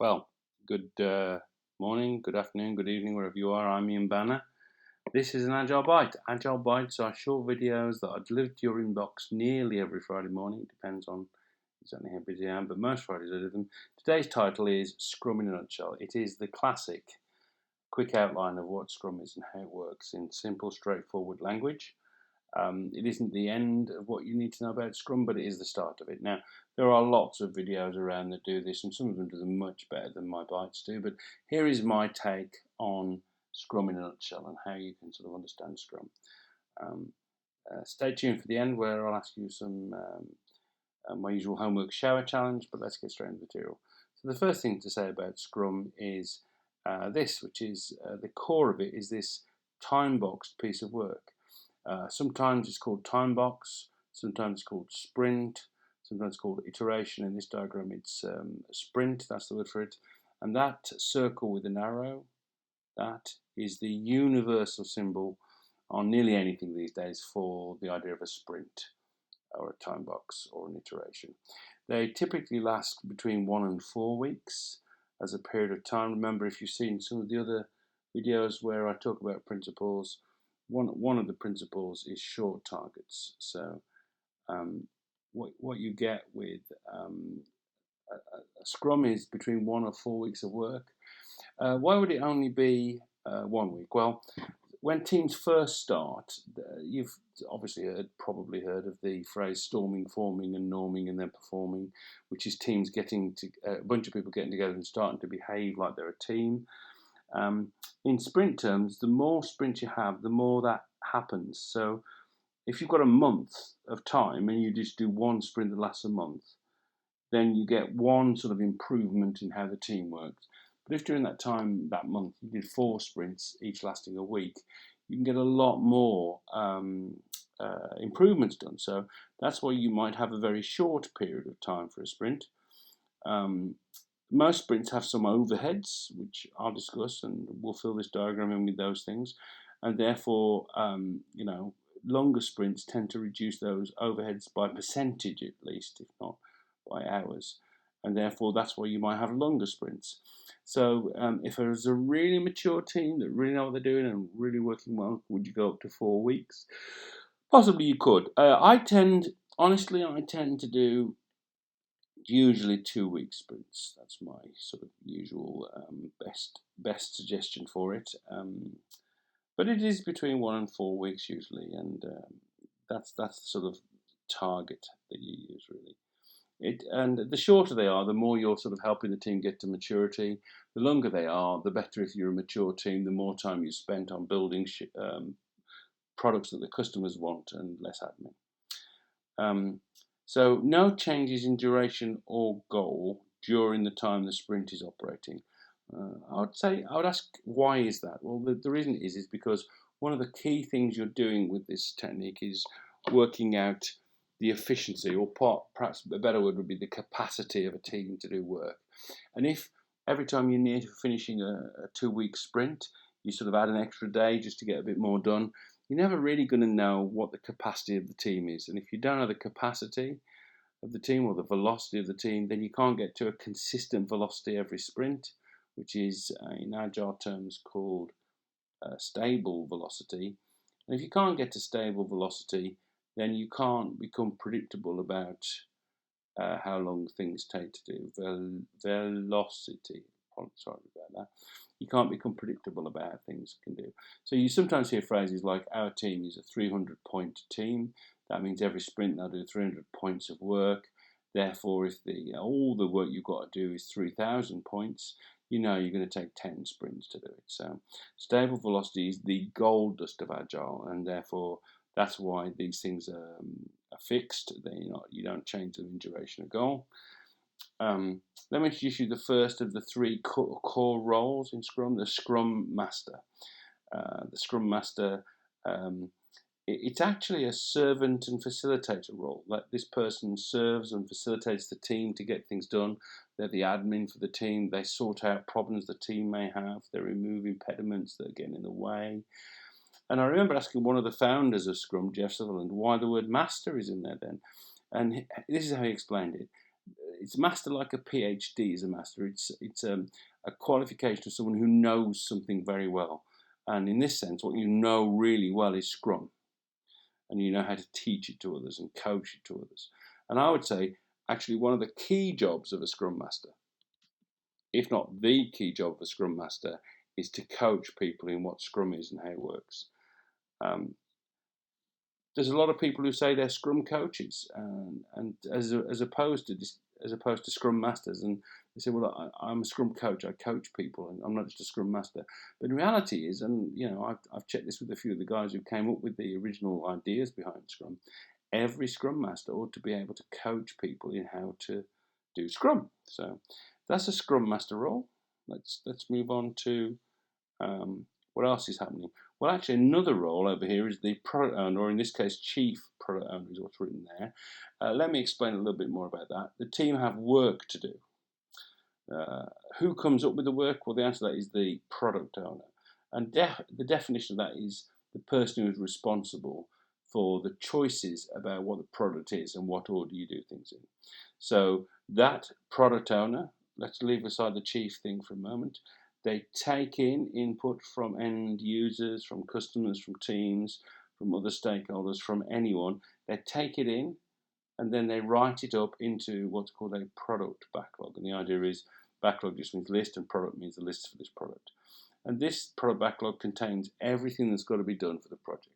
Well, good morning, good afternoon, good evening, wherever you are. I'm Ian Banner. This is an Agile Bite. Agile Bites are short videos that are delivered to your inbox nearly every Friday morning. It depends on exactly how busy I am, but most Fridays I do them. Today's title is Scrum in a Nutshell. It is the classic quick outline of what Scrum is and how it works in simple, straightforward language. It isn't the end of what you need to know about Scrum, but it is the start of it. Now, there are lots of videos around that do this, and some of them do them much better than my bites do. But here is my take on Scrum in a nutshell and how you can sort of understand Scrum. Stay tuned for the end, where I'll ask you some my usual homework shower challenge. But let's get straight into the material. So the first thing to say about Scrum is this, which is the core of it is this time-boxed piece of work. Sometimes it's called time box, sometimes it's called sprint, sometimes it's called iteration. In this diagram, it's sprint, that's the word for it. And that circle with an arrow, that is the universal symbol on nearly anything these days for the idea of a sprint or a time box or an iteration. They typically last between 1 and 4 weeks as a period of time. Remember, if you've seen some of the other videos where I talk about principles, one of the principles is short targets. So what you get with a Scrum is between 1 or 4 weeks of work. Why would it only be 1 week? Well, when teams first start, you've obviously probably heard of the phrase storming, forming, and norming, and then performing, which is teams getting to a bunch of people getting together and starting to behave like they're a team. In sprint terms, the more sprints you have, the more that happens. So if you've got a month of time and you just do one sprint that lasts a month, then you get one sort of improvement in how the team works. But if during that time, that month, you did 4 sprints, each lasting a week, you can get a lot more improvements done. So that's why you might have a very short period of time for a sprint. Most sprints have some overheads, which I'll discuss, and we'll fill this diagram in with those things. And therefore, longer sprints tend to reduce those overheads by percentage at least, if not by hours. And therefore, that's why you might have longer sprints. So if there's a really mature team that really know what they're doing and really working well, would you go up to 4 weeks? Possibly you could. I tend to do usually 2 week sprints. That's my sort of usual best suggestion for it. But it is between 1 and 4 weeks usually, and that's the sort of target that you use really. And the shorter they are, the more you're sort of helping the team get to maturity. The longer they are, the better. If you're a mature team, the more time you spent on building products that the customers want and less admin. So no changes in duration or goal during the time the sprint is operating. I would ask, why is that? Well, the reason is because one of the key things you're doing with this technique is working out the efficiency, or perhaps a better word would be the capacity of a team to do work. And if every time you're near to finishing a 2 week sprint, you sort of add an extra day just to get a bit more done, you're never really going to know what the capacity of the team is. And if you don't know the capacity of the team or the velocity of the team, then you can't get to a consistent velocity every sprint, which is in Agile terms called stable velocity. And if you can't get to stable velocity, then you can't become predictable about how long things take to do. Velocity. Sorry about that. You can't become predictable about how things can do. So you sometimes hear phrases like, our team is a 300-point team. That means every sprint they'll do 300 points of work. Therefore, if all the work you've got to do is 3,000 points, you're going to take 10 sprints to do it. So stable velocity is the gold dust of Agile, and therefore that's why these things are fixed. You don't change them in duration or goal. Let me introduce you the first of the 3 core roles in Scrum, the Scrum Master. The Scrum Master, it's actually a servant and facilitator role. Like, this person serves and facilitates the team to get things done. They're the admin for the team. They sort out problems the team may have. They remove impediments that are getting in the way. And I remember asking one of the founders of Scrum, Jeff Sutherland, why the word master is in there then. And this is how he explained it. It's master like a PhD is a master. It's a qualification of someone who knows something very well. And in this sense, what you know really well is Scrum, and you know how to teach it to others and coach it to others. And I would say, actually, one of the key jobs of a Scrum Master, if not the key job of a Scrum Master, is to coach people in what Scrum is and how it works. Um, there's a lot of people who say they're Scrum coaches, and as opposed to Scrum Masters, and they say, well, I'm a Scrum coach. I coach people, and I'm not just a Scrum Master. But in reality is, and I've checked this with a few of the guys who came up with the original ideas behind Scrum. Every Scrum Master ought to be able to coach people in how to do Scrum. So that's a Scrum Master role. Let's move on to what else is happening. Well, actually, another role over here is the product owner, or in this case, chief product owner is what's written there. Let me explain a little bit more about that. The team have work to do. Who comes up with the work? Well, the answer to that is the product owner. And the definition of that is the person who is responsible for the choices about what the product is and what order you do things in. So that product owner, let's leave aside the chief thing for a moment. They take in input from end users, from customers, from teams, from other stakeholders, from anyone. They take it in and then they write it up into what's called a product backlog. And the idea is backlog just means list and product means the list for this product. And this product backlog contains everything that's got to be done for the project.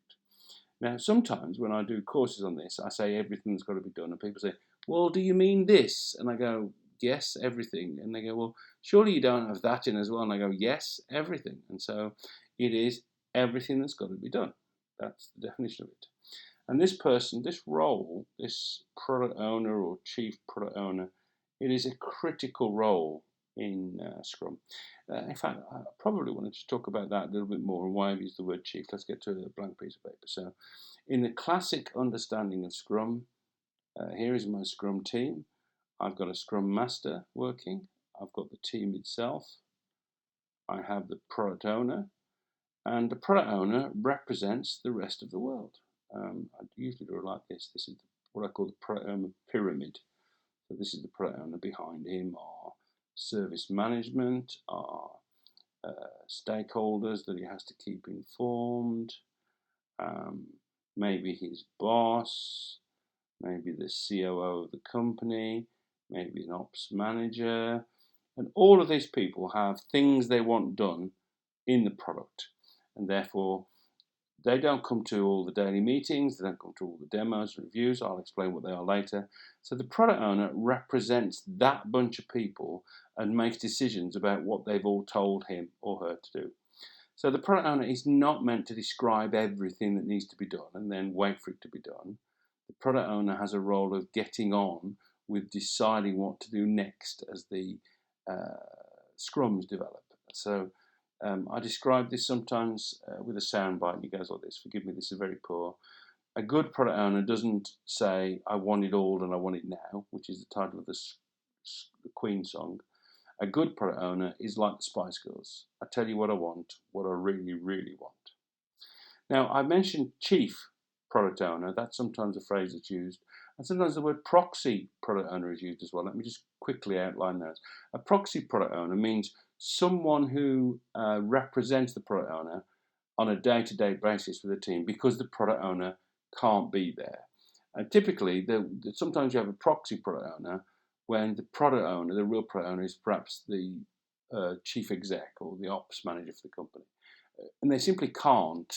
Now, sometimes when I do courses on this, I say everything's got to be done. And people say, well, do you mean this? And I go, yes, everything. And they go, well, surely you don't have that in as well. And I go, yes, everything. And so it is everything that's got to be done. That's the definition of it. And this person, this role, this product owner or chief product owner, it is a critical role in Scrum. In fact, I probably wanted to talk about that a little bit more and why I've used the word chief. Let's get to a blank piece of paper. So, in the classic understanding of Scrum, here is my Scrum team. I've got a Scrum Master working. I've got the team itself. I have the product owner. And the product owner represents the rest of the world. I usually do it like this. This is what I call the product owner pyramid. So this is the product owner. Behind him are service management, are stakeholders that he has to keep informed, maybe his boss, maybe the COO of the company, maybe an ops manager. And all of these people have things they want done in the product. And therefore, they don't come to all the daily meetings, they don't come to all the demos and reviews. I'll explain what they are later. So the product owner represents that bunch of people and makes decisions about what they've all told him or her to do. So the product owner is not meant to describe everything that needs to be done and then wait for it to be done. The product owner has a role of getting on with deciding what to do next as the scrums develop. So I describe this sometimes with a soundbite. It goes like this. Forgive me, this is very poor. A good product owner doesn't say, I want it all and I want it now, which is the title of the Queen song. A good product owner is like the Spice Girls. I tell you what I want, what I really, really want. Now, I mentioned chief product owner. That's sometimes a phrase that's used. And sometimes the word proxy product owner is used as well. Let me just quickly outline those. A proxy product owner means someone who represents the product owner on a day-to-day basis with the team because the product owner can't be there. And typically, sometimes you have a proxy product owner when the product owner, the real product owner, is perhaps the chief exec or the ops manager for the company. And they simply can't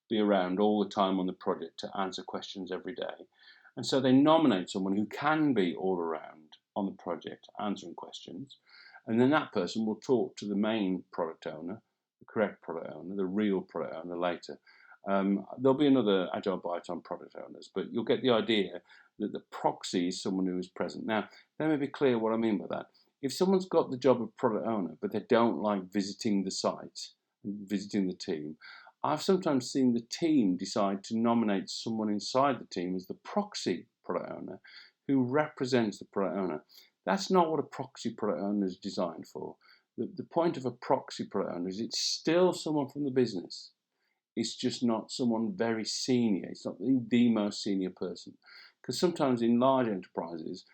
be around all the time on the project to answer questions every day. And so they nominate someone who can be all around on the project answering questions. And then that person will talk to the main product owner, the correct product owner, the real product owner later. There'll be another Agile Bite on product owners, but you'll get the idea that the proxy is someone who is present. Now, let me be clear what I mean by that. If someone's got the job of product owner, but they don't like visiting the site and visiting the team, I've sometimes seen the team decide to nominate someone inside the team as the proxy product owner who represents the product owner. That's not what a proxy product owner is designed for. The point of a proxy product owner is it's still someone from the business. It's just not someone very senior. It's not the most senior person. Because sometimes in large enterprises,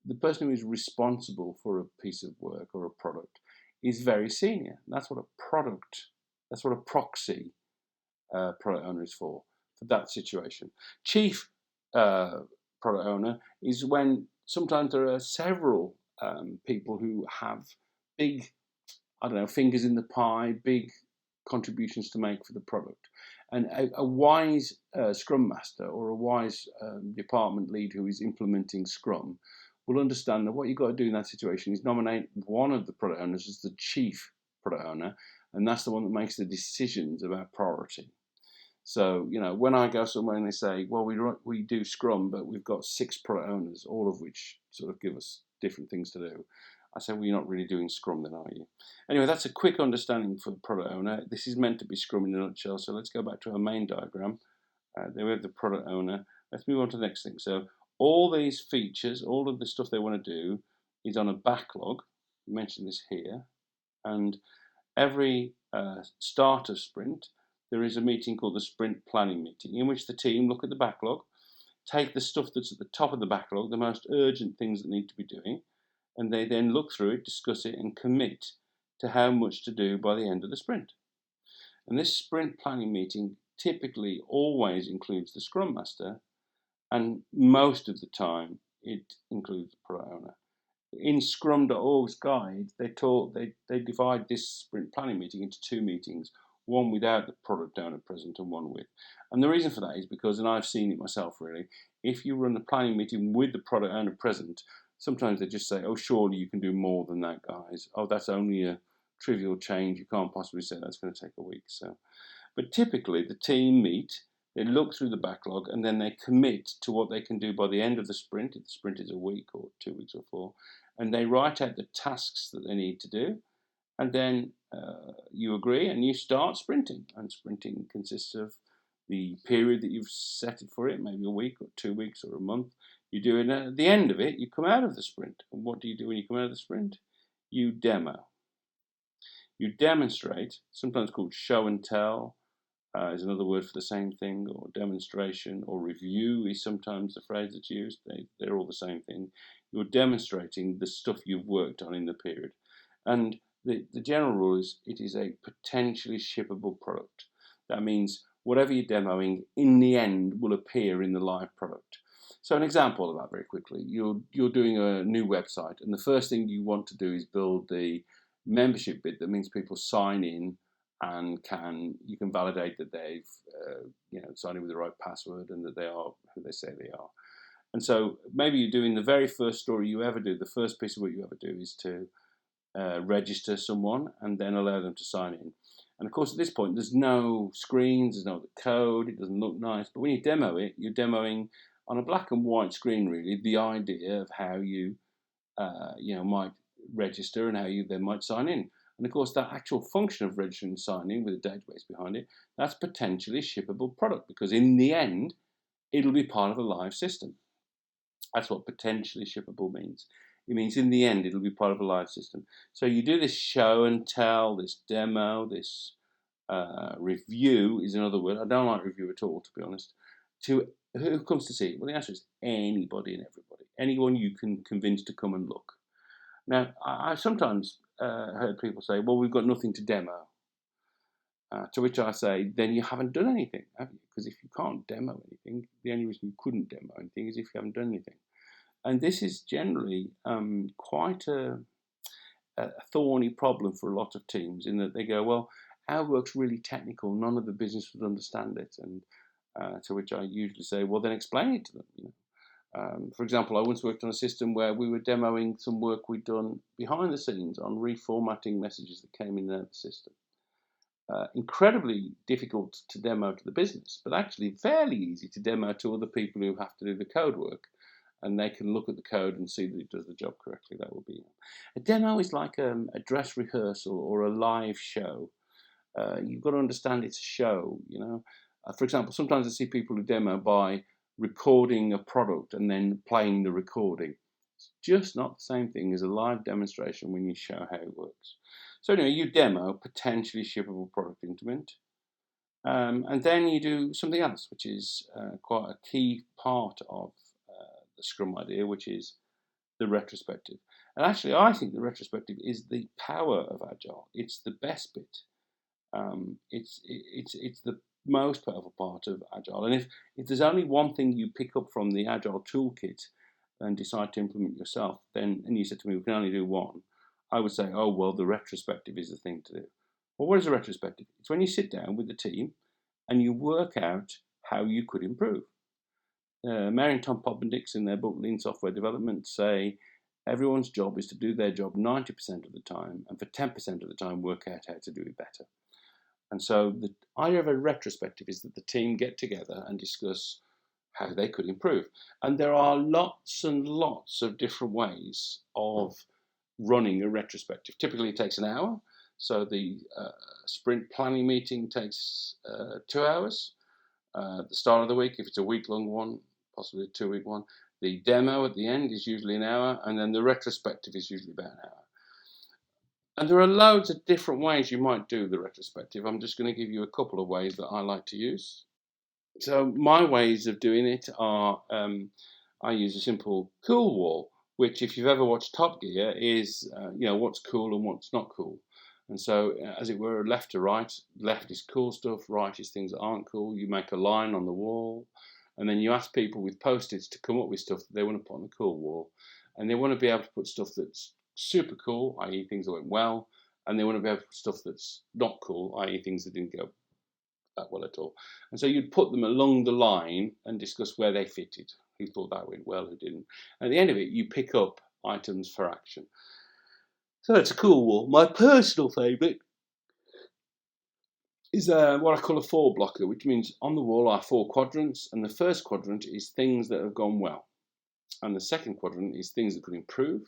the person who is responsible for a piece of work or a product is very senior. That's what a proxy product owner is for that situation. Chief uh, product owner is when sometimes there are several people who have big, I don't know, fingers in the pie, big contributions to make for the product. And a wise Scrum Master or a wise department lead who is implementing Scrum will understand that what you've got to do in that situation is nominate one of the product owners as the chief product owner, and that's the one that makes the decisions about priority. So, when I go somewhere and they say, well, we do Scrum, but we've got 6 product owners, all of which sort of give us different things to do. I say, well, you're not really doing Scrum then, are you? Anyway, that's a quick understanding for the product owner. This is meant to be Scrum in a nutshell. So let's go back to our main diagram. There we have the product owner. Let's move on to the next thing. So all these features, all of the stuff they want to do is on a backlog. I mentioned this here. And every start of sprint, there is a meeting called the sprint planning meeting, in which the team look at the backlog, take the stuff that's at the top of the backlog, the most urgent things that need to be doing, and they then look through it, discuss it, and commit to how much to do by the end of the sprint. And this sprint planning meeting typically always includes the Scrum Master, and most of the time it includes the product owner. In Scrum.org's guide, they divide this sprint planning meeting into 2 meetings, one without the product owner present and one with. And the reason for that is because, and I've seen it myself really, if you run the planning meeting with the product owner present, sometimes they just say, oh, surely you can do more than that, guys. Oh, that's only a trivial change. You can't possibly say that's going to take a week. But typically the team meet, they look through the backlog, and then they commit to what they can do by the end of the sprint, if the sprint is a week or 2 weeks or 4, and they write out the tasks that they need to do, and then you agree and you start sprinting. And sprinting consists of the period that you've set it for it, maybe a week or 2 weeks or a month. You do it, and at the end of it, you come out of the sprint. And what do you do when you come out of the sprint? You demo. You demonstrate, sometimes called show and tell, is another word for the same thing, or demonstration, or review is sometimes the phrase that's used. They're all the same thing. You're demonstrating the stuff you've worked on in the period. And the general rule is it is a potentially shippable product. That means whatever you're demoing, in the end, will appear in the live product. So an example of that very quickly, you're doing a new website, and the first thing you want to do is build the membership bit. That means people sign in and you can validate that they've signed in with the right password and that they are who they say they are. And so maybe you're doing the very first story you ever do, the first piece of work you ever do is to register someone and then allow them to sign in. And of course, at this point, there's no screens, there's no code, it doesn't look nice. But when you demo it, you're demoing on a black and white screen, really, the idea of how you might register and how you then might sign in. And of course, that actual function of registering and signing with a database behind it, that's potentially a shippable product, because in the end, it'll be part of a live system. That's what potentially shippable means. It means in the end, it'll be part of a live system. So you do this show and tell, this demo, this review is another word. I don't like review at all, to be honest. To who comes to see it? Well, the answer is anybody and everybody. Anyone you can convince to come and look. Now, I've sometimes heard people say, well, we've got nothing to demo. To which I say, then you haven't done anything, have you? Because if you can't demo anything, the only reason you couldn't demo anything is if you haven't done anything. And this is generally quite a thorny problem for a lot of teams, in that they go, well, our work's really technical, none of the business would understand it. And to which I usually say, well, then explain it to them. For example, I once worked on a system where we were demoing some work we'd done behind the scenes on reformatting messages that came in and out of the system. Incredibly difficult to demo to the business, but actually fairly easy to demo to other people who have to do the code work, and they can look at the code and see that it does the job correctly. That would be a demo is like a dress rehearsal or a live show. You've got to understand it's a show. For example, sometimes I see people who demo by recording a product and then playing the recording. It's just not the same thing as a live demonstration when you show how it works. So anyway, you demo potentially shippable product increment, and then you do something else, which is quite a key part of the Scrum idea, which is the retrospective. And actually, I think the retrospective is the power of Agile. It's the best bit. It's the most powerful part of Agile. And if there's only one thing you pick up from the Agile toolkit and decide to implement yourself, then, and you said to me, we can only do one, I would say, oh, well, the retrospective is the thing to do. Well, what is a retrospective? It's when you sit down with the team and you work out how you could improve. Mary and Tom Poppendix in their book Lean Software Development say everyone's job is to do their job 90% of the time, and for 10% of the time work out how to do it better. And so the idea of a retrospective is that the team get together and discuss how they could improve. And there are lots and lots of different ways of running a retrospective. Typically it takes an hour. So the sprint planning meeting takes 2 hours. At the start of the week, if it's a week-long one, possibly a 2-week one. The demo at the end is usually an hour, and then the retrospective is usually about an hour. And there are loads of different ways you might do the retrospective. I'm just going to give you a couple of ways that I like to use. So my ways of doing it are, I use a simple cool wall, which if you've ever watched Top Gear is, what's cool and what's not cool. And so, as it were, left to right, left is cool stuff, right is things that aren't cool. You make a line on the wall, and then you ask people with Post-its to come up with stuff that they want to put on the cool wall. And they want to be able to put stuff that's super cool, i.e. things that went well, and they want to be able to put stuff that's not cool, i.e. things that didn't go that well at all. And so you'd put them along the line and discuss where they fitted, who thought that went well, who didn't. And at the end of it, you pick up items for action. So it's a cool wall. My personal favourite is what I call a 4 blocker, which means on the wall are 4 quadrants, and the first quadrant is things that have gone well, and the second quadrant is things that could improve,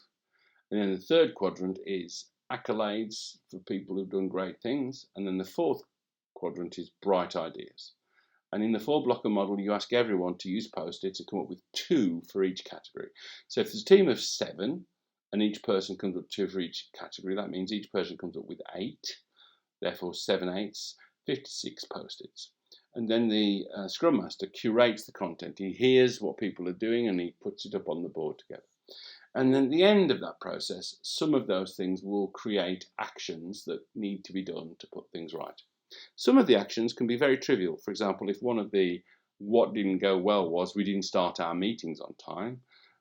and then the third quadrant is accolades for people who've done great things, and then the fourth quadrant is bright ideas. And in the 4 blocker model, you ask everyone to use Post-its and come up with 2 for each category. So if there's a team of 7, and each person comes up with 2 for each category, that means each person comes up with 8, therefore 7 eighths, 56 Post-its. And then the Scrum Master curates the content. He hears what people are doing and he puts it up on the board together. And then at the end of that process, some of those things will create actions that need to be done to put things right. Some of the actions can be very trivial. For example, if one of the what didn't go well was we didn't start our meetings on time,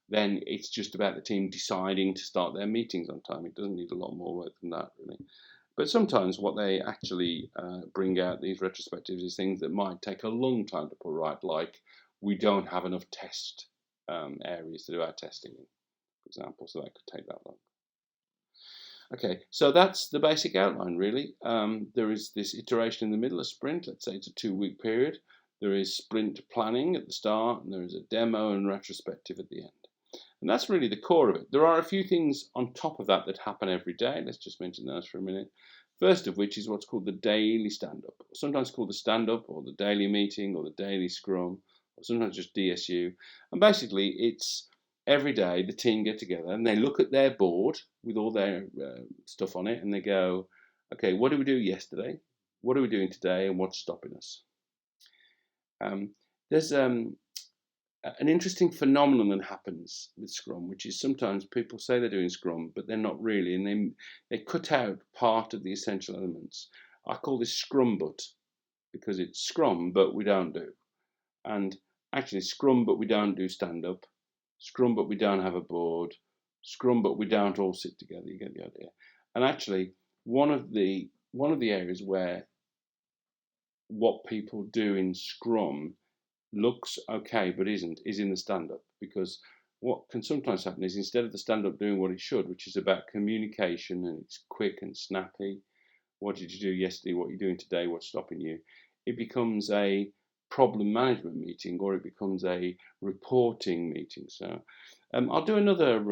then it's just about the team deciding to start their meetings on time. It doesn't need a lot more work than that, really. But sometimes what they actually bring out, these retrospectives, is things that might take a long time to put right, like we don't have enough test areas to do our testing in, for example, so that could take that long. Okay, so that's the basic outline, really. There is this iteration in the middle of sprint. Let's say it's a 2-week period. There is sprint planning at the start, and there is a demo and retrospective at the end. And that's really the core of it. There are a few things on top of that that happen every day. Let's just mention those for a minute. First of which is what's called the daily stand-up, sometimes called the stand-up or the daily meeting or the daily scrum, or sometimes just DSU. And basically, it's every day the team get together and they look at their board with all their stuff on it and they go, okay, what did we do yesterday? What are we doing today? And what's stopping us? There's an interesting phenomenon that happens with Scrum, which is sometimes people say they're doing Scrum, but they're not really, and they cut out part of the essential elements. I call this Scrum but, because it's Scrum, but we don't do. And actually Scrum, but we don't do stand-up. Scrum, but we don't have a board. Scrum, but we don't all sit together. You get the idea. And actually, one of the areas where what people do in Scrum looks okay but isn't is in the stand-up, because what can sometimes happen is instead of the stand-up doing what it should, which is about communication and it's quick and snappy, what did you do yesterday, what are you doing today, what's stopping you, it becomes a problem management meeting or it becomes a reporting meeting. So I'll do another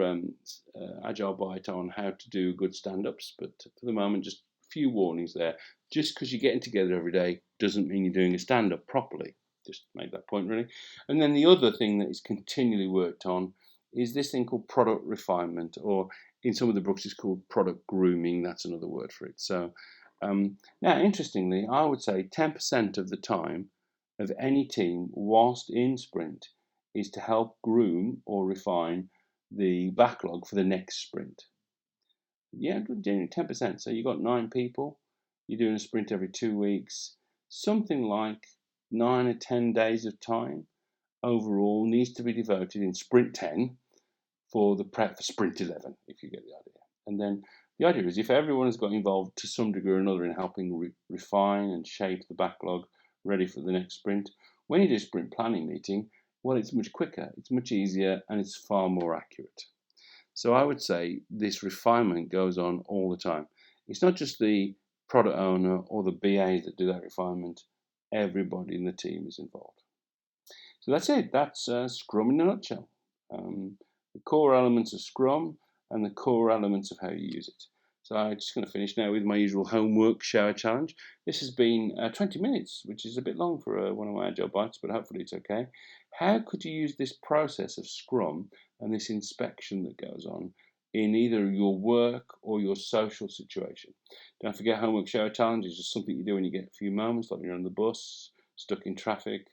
Agile Bite on how to do good stand-ups, but for the moment just a few warnings there. Just because you're getting together every day doesn't mean you're doing a stand-up properly. Just make that point, really. And then the other thing that is continually worked on is this thing called product refinement, or in some of the books it's called product grooming. That's another word for it. So now, interestingly, I would say 10% of the time of any team whilst in sprint is to help groom or refine the backlog for the next sprint. Yeah, generally 10%. So you've got 9 people, you're doing a sprint every 2 weeks, something like 9 or 10 days of time overall needs to be devoted in sprint 10 for the prep for sprint 11, if you get the idea. And then the idea is if everyone has got involved to some degree or another in helping refine and shape the backlog ready for the next sprint, when you do a sprint planning meeting, well, it's much quicker, it's much easier, and it's far more accurate. So I would say this refinement goes on all the time. It's not just the product owner or the BAs that do that refinement. Everybody in the team is involved. So that's it. That's Scrum in a nutshell. The core elements of Scrum and the core elements of how you use it. So I'm just going to finish now with my usual homework shower challenge. This has been 20 minutes, which is a bit long for one of my Agile bites, but hopefully it's okay. How could you use this process of Scrum and this inspection that goes on in either your work or your social situation? Don't forget, homework shower challenge is just something you do when you get a few moments, like you're on the bus, stuck in traffic,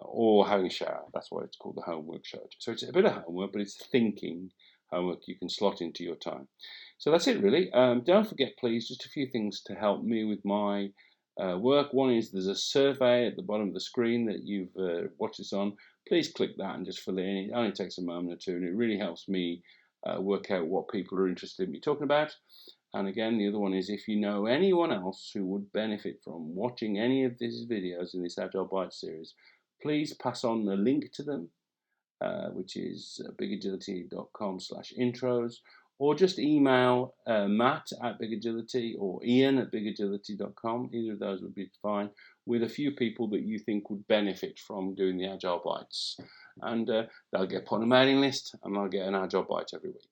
or having a shower. That's why it's called the homework shower. So it's a bit of homework, but it's thinking homework you can slot into your time. So that's it, really. Don't forget, please, just a few things to help me with my work. One is there's a survey at the bottom of the screen that you've watched this on. Please click that and just fill it in. It only takes a moment or two, and it really helps me work out what people are interested in me talking about. And again, the other one is if you know anyone else who would benefit from watching any of these videos in this Agile Bytes series, please pass on the link to them, which is bigagility.com/intros, or just email Matt at bigagility or Ian at bigagility.com. Either of those would be fine, with a few people that you think would benefit from doing the Agile Bytes. And they'll get put on a mailing list, and I'll get an Agile Byte every week.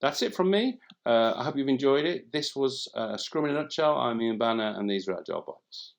That's it from me. I hope you've enjoyed it. This was Scrum in a nutshell. I'm Ian Banner, and these are Agile Bytes.